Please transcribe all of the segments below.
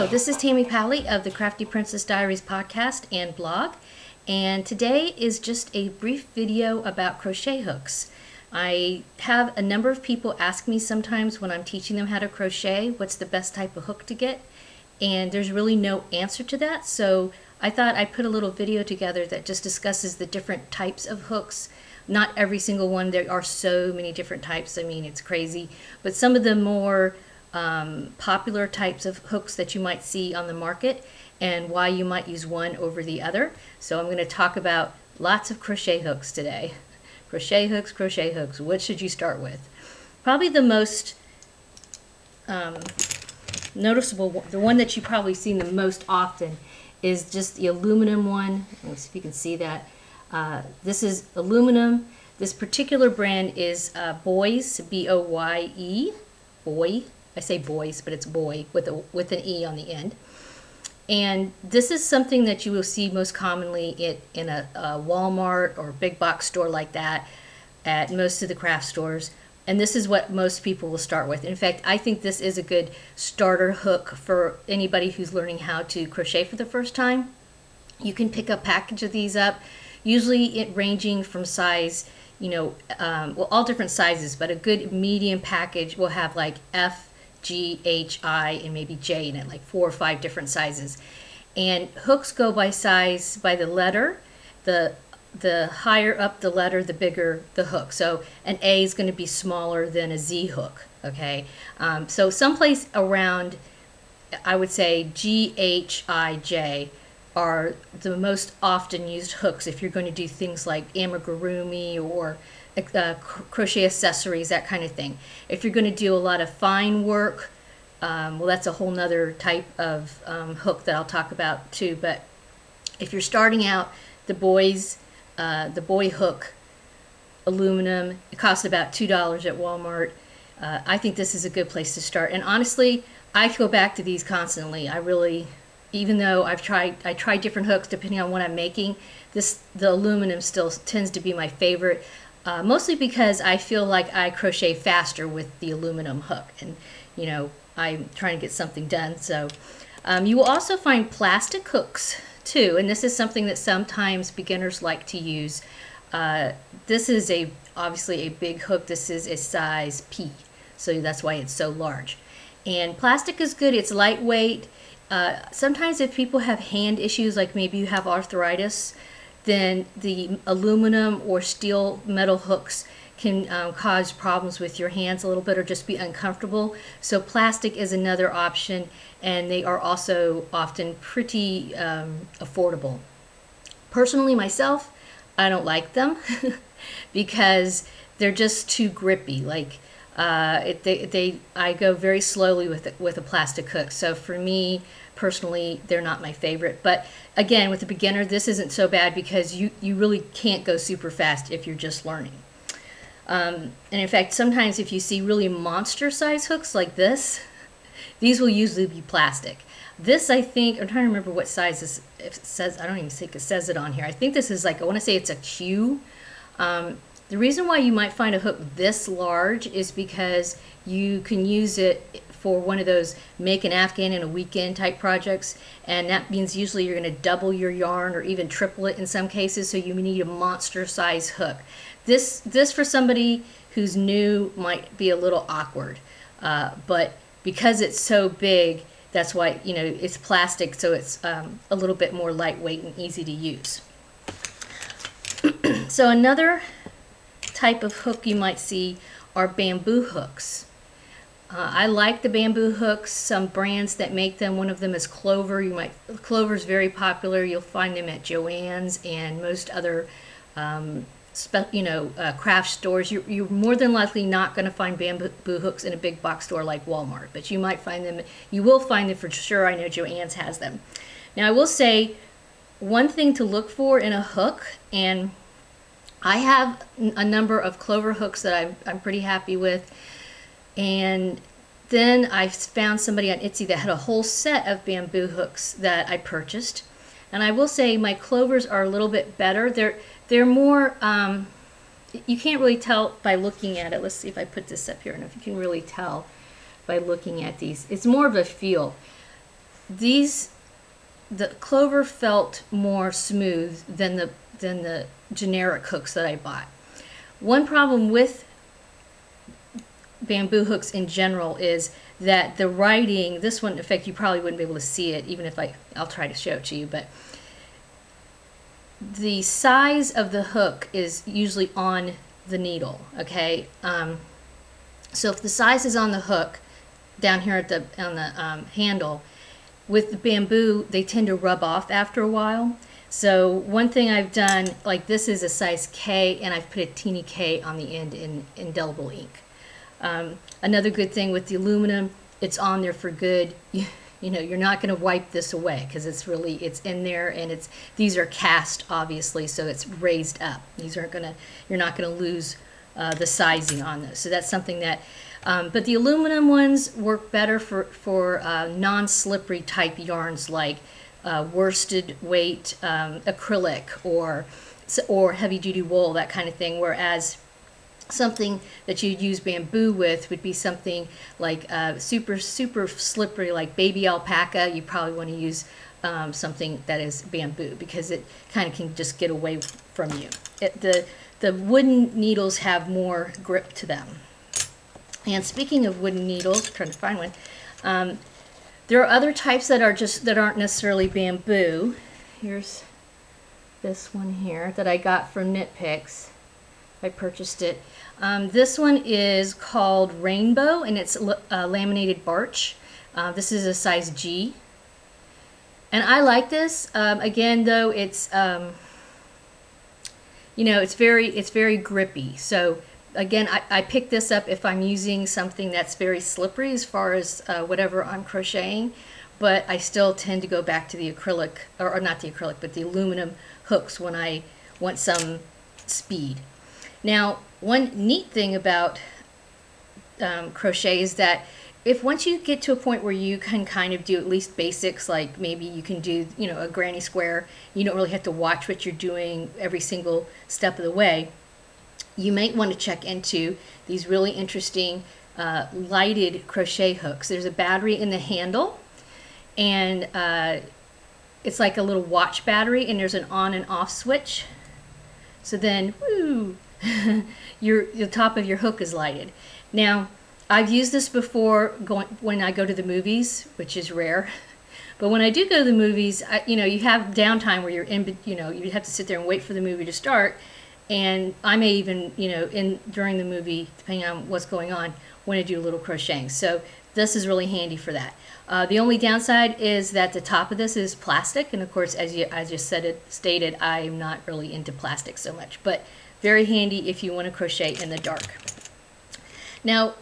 Hello, this is Tammy Pally of the Crafty Princess Diaries podcast and blog, and today is just a brief video about crochet hooks. I have a number of people ask me sometimes when I'm teaching them how to crochet what's the best type of hook to get, and there's really no answer to that, so I thought I'd put a little video together that just discusses the different types of hooks. Not every single one, there are so many different types, I mean it's crazy, but some of the more popular types of hooks that you might see on the market and why you might use one over the other. So I'm going to talk about lots of crochet hooks today. Crochet hooks, what should you start with? Probably the most noticeable, the one that you probably seen the most often is just the aluminum one. Let me see if you can see that. This is aluminum. This particular brand is Boys, B-O-Y-E, Boy. I say boys, but it's boy with an E on the end. And this is something that you will see most commonly in a Walmart or big box store like that at most of the craft stores. And this is what most people will start with. In fact, I think this is a good starter hook for anybody who's learning how to crochet for the first time. You can pick a package of these up, usually it ranging from size, well, all different sizes, but a good medium package will have like F, G, H, I, and maybe J in it, like 4 or 5 different sizes. And hooks go by size by the letter. The higher up the letter, the bigger the hook. So an A is going to be smaller than a Z hook, okay? So someplace around, I would say G, H, I, J are the most often used hooks if you're going to do things like amigurumi or crochet accessories, that kind of thing. If you're going to do a lot of fine work, well, that's a whole nother type of hook that I'll talk about too. But if you're starting out, the boy hook, aluminum, it costs about $2 at Walmart. I think this is a good place to start. And honestly, I go back to these constantly. I really, even though I try different hooks depending on what I'm making, the aluminum still tends to be my favorite. Mostly because I feel like I crochet faster with the aluminum hook, and I'm trying to get something done. So you will also find plastic hooks too, and this is something that sometimes beginners like to use. This is obviously a big hook. This is a size P, so that's why it's so large. And plastic is good. It's lightweight. Sometimes if people have hand issues, like maybe you have arthritis, then the aluminum or steel metal hooks can cause problems with your hands a little bit or just be uncomfortable. So plastic is another option, and they are also often pretty affordable. Personally, myself, I don't like them because they're just too grippy. Like I go very slowly with a plastic hook. So for me, personally, they're not my favorite. But again, with a beginner, this isn't so bad because you really can't go super fast if you're just learning. And in fact, sometimes if you see really monster size hooks like this, these will usually be plastic. This, I think, I'm trying to remember what size this it says. I don't even think it says it on here. I think this is like, I want to say it's a Q. The reason why you might find a hook this large is because you can use it for one of those make an Afghan in a weekend type projects, and that means usually you're going to double your yarn or even triple it in some cases, so you need a monster size hook. This for somebody who's new might be a little awkward, but because it's so big, that's why it's plastic, so it's a little bit more lightweight and easy to use. So another type of hook you might see are bamboo hooks. I like the bamboo hooks. Some brands that make them, one of them is Clover. Clover's very popular. You'll find them at Joann's and most other craft stores. You're more than likely not going to find bamboo hooks in a big box store like Walmart, but you might find them. You will find them for sure. I know Joann's has them. Now I will say one thing to look for in a hook, and I have a number of Clover hooks that I'm pretty happy with. And then I found somebody on Etsy that had a whole set of bamboo hooks that I purchased. And I will say my Clovers are a little bit better. They're more, you can't really tell by looking at it. Let's see if I put this up here and if you can really tell by looking at these. It's more of a feel. the clover felt more smooth than the generic hooks that I bought. One problem with bamboo hooks in general is that the writing, this one, in fact, you probably wouldn't be able to see it even if I'll try to show it to you, but the size of the hook is usually on the needle, okay? So if the size is on the hook down here on the handle, with the bamboo, they tend to rub off after a while. So one thing I've done, like this is a size K, and I've put a teeny K on the end in indelible ink. Another good thing with the aluminum, it's on there for good. You know, you're not going to wipe this away because it's in there, and these are cast, obviously, so it's raised up. You're not going to lose the sizing on those. So that's something that, but the aluminum ones work better for non-slippery type yarns like worsted weight acrylic or heavy duty wool, that kind of thing, whereas something that you'd use bamboo with would be something like super slippery like baby alpaca. You probably want to use something that is bamboo because it kind of can just get away from you. The wooden needles have more grip to them. And speaking of wooden needles, I'm trying to find one. There are other types that aren't necessarily bamboo. Here's this one here that I got from Knit Picks. I purchased it. This one is called Rainbow, and it's laminated barch. This is a size G, and I like this. Again, though, it's you know, it's very grippy. So again, I pick this up if I'm using something that's very slippery as far as whatever I'm crocheting, but I still tend to go back to the acrylic, or not the acrylic, but the aluminum hooks when I want some speed. Now, one neat thing about crochet is that once you get to a point where you can kind of do at least basics, like maybe you can do, you know, a granny square, you don't really have to watch what you're doing every single step of the way, you might want to check into these really interesting lighted crochet hooks. There's a battery in the handle, and it's like a little watch battery, and there's an on and off switch. So then, woo, the top of your hook is lighted. Now, I've used this before when I go to the movies, which is rare. But when I do go to the movies, you know, you have downtime where you're you know, you have to sit there and wait for the movie to start. And I may even, you know, during the movie, depending on what's going on, want to do a little crocheting. So this is really handy for that. The only downside is that the top of this is plastic, and of course, as I just stated, I'm not really into plastic so much, but very handy if you want to crochet in the dark. Now,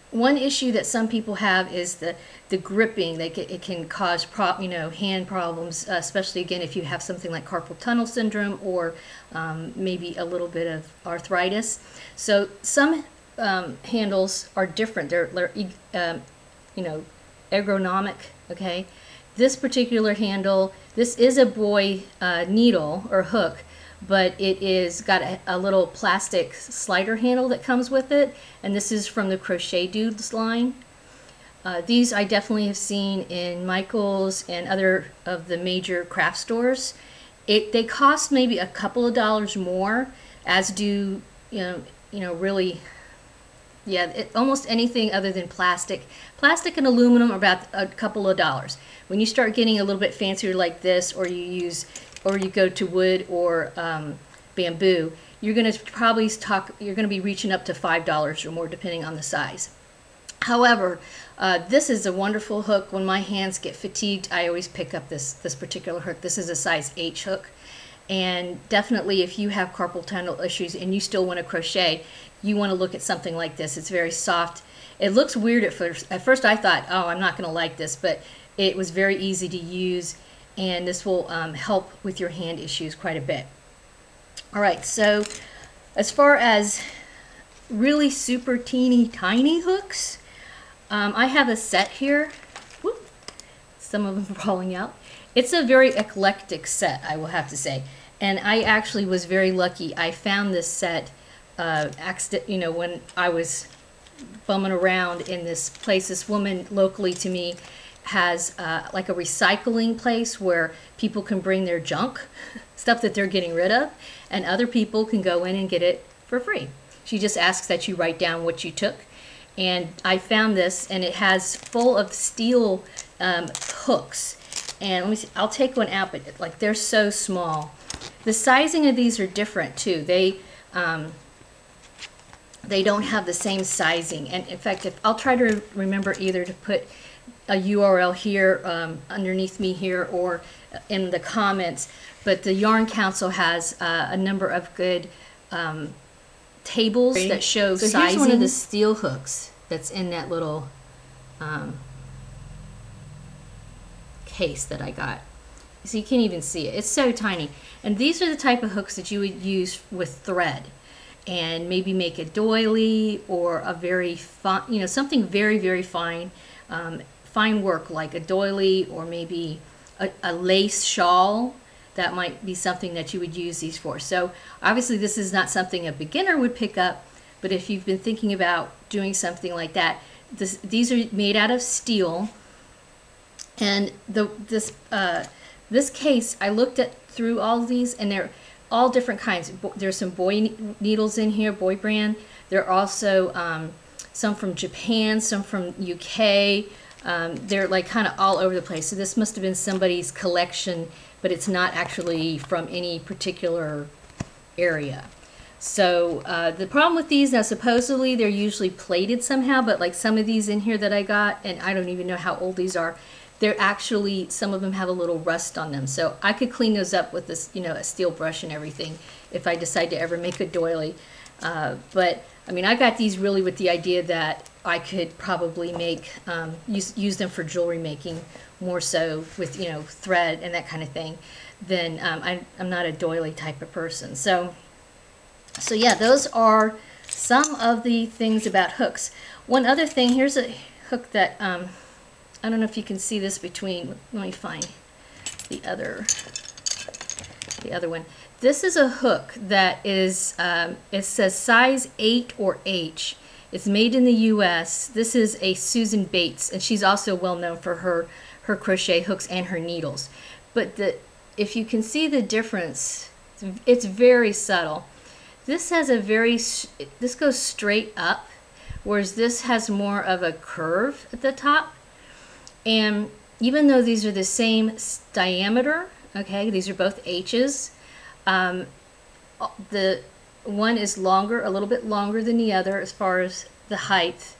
one issue that some people have is the gripping. It can cause hand problems, especially again if you have something like carpal tunnel syndrome or maybe a little bit of arthritis. So some handles are different. They're you know, ergonomic. Okay, this particular handle, this is a boy needle or hook, but it is got a little plastic slider handle that comes with it, and this is from the Crochet Dudes line. These I definitely have seen in Michael's and other of the major craft stores. They cost maybe a couple of dollars more, as do really, yeah, almost anything other than plastic. Plastic and aluminum are about a couple of dollars. When you start getting a little bit fancier like this, or you go to wood or bamboo, you're going to be reaching up to $5 or more depending on the size. However, this is a wonderful hook. When my hands get fatigued, I always pick up this particular hook. This is a size H hook, and definitely if you have carpal tunnel issues and you still want to crochet, you want to look at something like this. It's very soft. It looks weird at first. At first I thought, oh, I'm not going to like this, but it was very easy to use, and this will help with your hand issues quite a bit. All right, so as far as really super teeny tiny hooks, I have a set here. Whoop, some of them are falling out. It's a very eclectic set, I will have to say, and I actually was very lucky. I found this set when I was bumming around in this place. This woman locally to me has like a recycling place where people can bring their junk, stuff that they're getting rid of, and other people can go in and get it for free. She just asks that you write down what you took. And I found this, and it has full of steel hooks. And let me see, I'll take one out, but like they're so small. The sizing of these are different too. They don't have the same sizing. And in fact, I'll try to remember either to put a URL here underneath me here or in the comments. But the Yarn Council has a number of good tables that show sizing. Here's one of the steel hooks that's in that little case that I got. So you can't even see it. It's so tiny. And these are the type of hooks that you would use with thread and maybe make a doily or a very fine, you know, something very, very fine, fine work like a doily or maybe a lace shawl. That might be something that you would use these for. So obviously this is not something a beginner would pick up, but if you've been thinking about doing something like that, these are made out of steel. And this case, I looked through all of these, and they're all different kinds. There's some boy needles in here, boy brand. There are also some from Japan, some from UK. They're like kind of all over the place. So this must have been somebody's collection, but it's not actually from any particular area. So the problem with these, now supposedly they're usually plated somehow, but like some of these in here that I got, and I don't even know how old these are, they're actually, some of them have a little rust on them. So I could clean those up with this, you know, a steel brush and everything if I decide to ever make a doily. But I mean, I got these really with the idea that I could probably make, use them for jewelry making more so with, you know, thread and that kind of thing. Then I'm not a doily type of person. So yeah, those are some of the things about hooks. One other thing, here's a hook that, I don't know if you can see this between, let me find the other one. This is a hook that is, it says size 8 or H. It's made in the US. This is a Susan Bates, and she's also well known for her crochet hooks and her needles. But if you can see the difference, it's very subtle. This has this goes straight up, whereas this has more of a curve at the top. And even though these are the same diameter, okay, these are both H's, the one is longer, a little bit longer than the other as far as the height,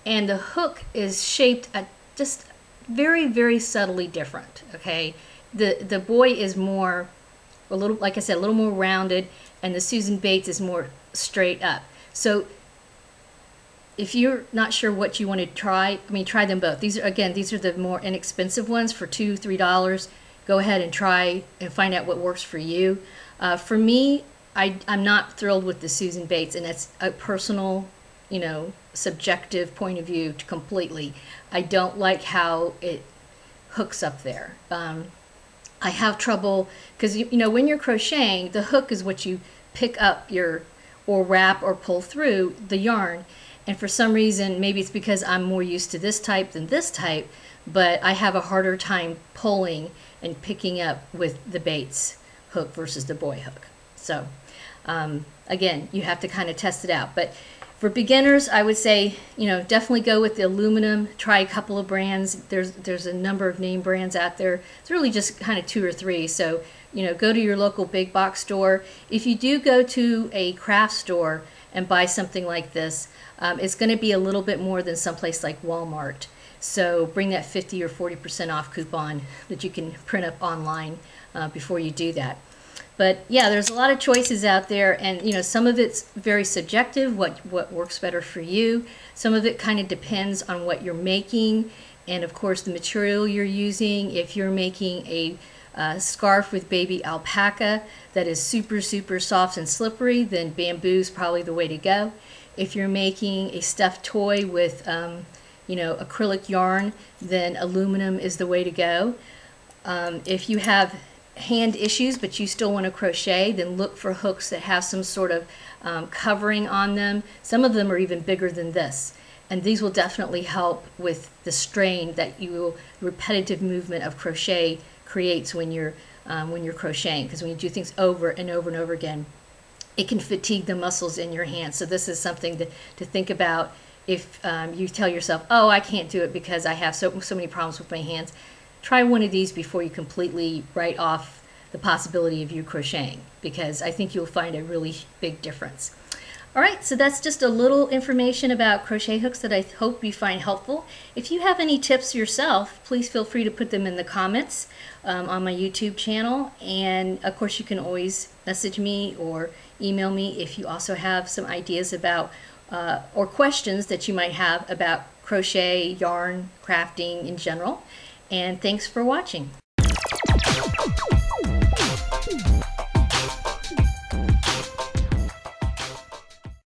and the hook is shaped at just very, very subtly different, okay? The boy is more, a little, like I said, a little more rounded, and the Susan Bates is more straight up. So if you're not sure what you want to try, I mean, try them both. These are the more inexpensive ones for $2, $3. Go ahead and try and find out what works for you. For me, I'm not thrilled with the Susan Bates, and that's a personal, you know, subjective point of view completely. I don't like how it hooks up there. I have trouble, because you know, when you're crocheting, the hook is what you pick up or wrap or pull through the yarn. And for some reason, maybe it's because I'm more used to this type than this type, but I have a harder time pulling and picking up with the Bates hook versus the boy hook. So again, you have to kind of test it out. But for beginners, I would say, you know, definitely go with the aluminum. Try a couple of brands. There's a number of name brands out there. It's really just kind of 2 or 3. So, you know, go to your local big box store. If you do go to a craft store and buy something like this, it's going to be a little bit more than someplace like Walmart. So bring that 50 or 40% off coupon that you can print up online before you do that. But yeah, there's a lot of choices out there, and you know, some of it's very subjective, what works better for you. Some of it kind of depends on what you're making, and of course the material you're using. If you're making a scarf with baby alpaca that is super, super soft and slippery, then bamboo's probably the way to go. If you're making a stuffed toy with you know, acrylic yarn, then aluminum is the way to go. If you have hand issues but you still want to crochet, then look for hooks that have some sort of covering on them. Some of them are even bigger than this, And these will definitely help with the strain that repetitive movement of crochet creates when you're crocheting, because when you do things over and over and over again, it can fatigue the muscles in your hands. So this is something to think about if you tell yourself, oh, I can't do it because I have so many problems with my hands. Try one of these before you completely write off the possibility of you crocheting, because I think you'll find a really big difference. All right, so that's just a little information about crochet hooks that I hope you find helpful. If you have any tips yourself, please feel free to put them in the comments on my YouTube channel. And of course, you can always message me or email me if you also have some ideas about or questions that you might have about crochet, yarn, crafting in general. And thanks for watching.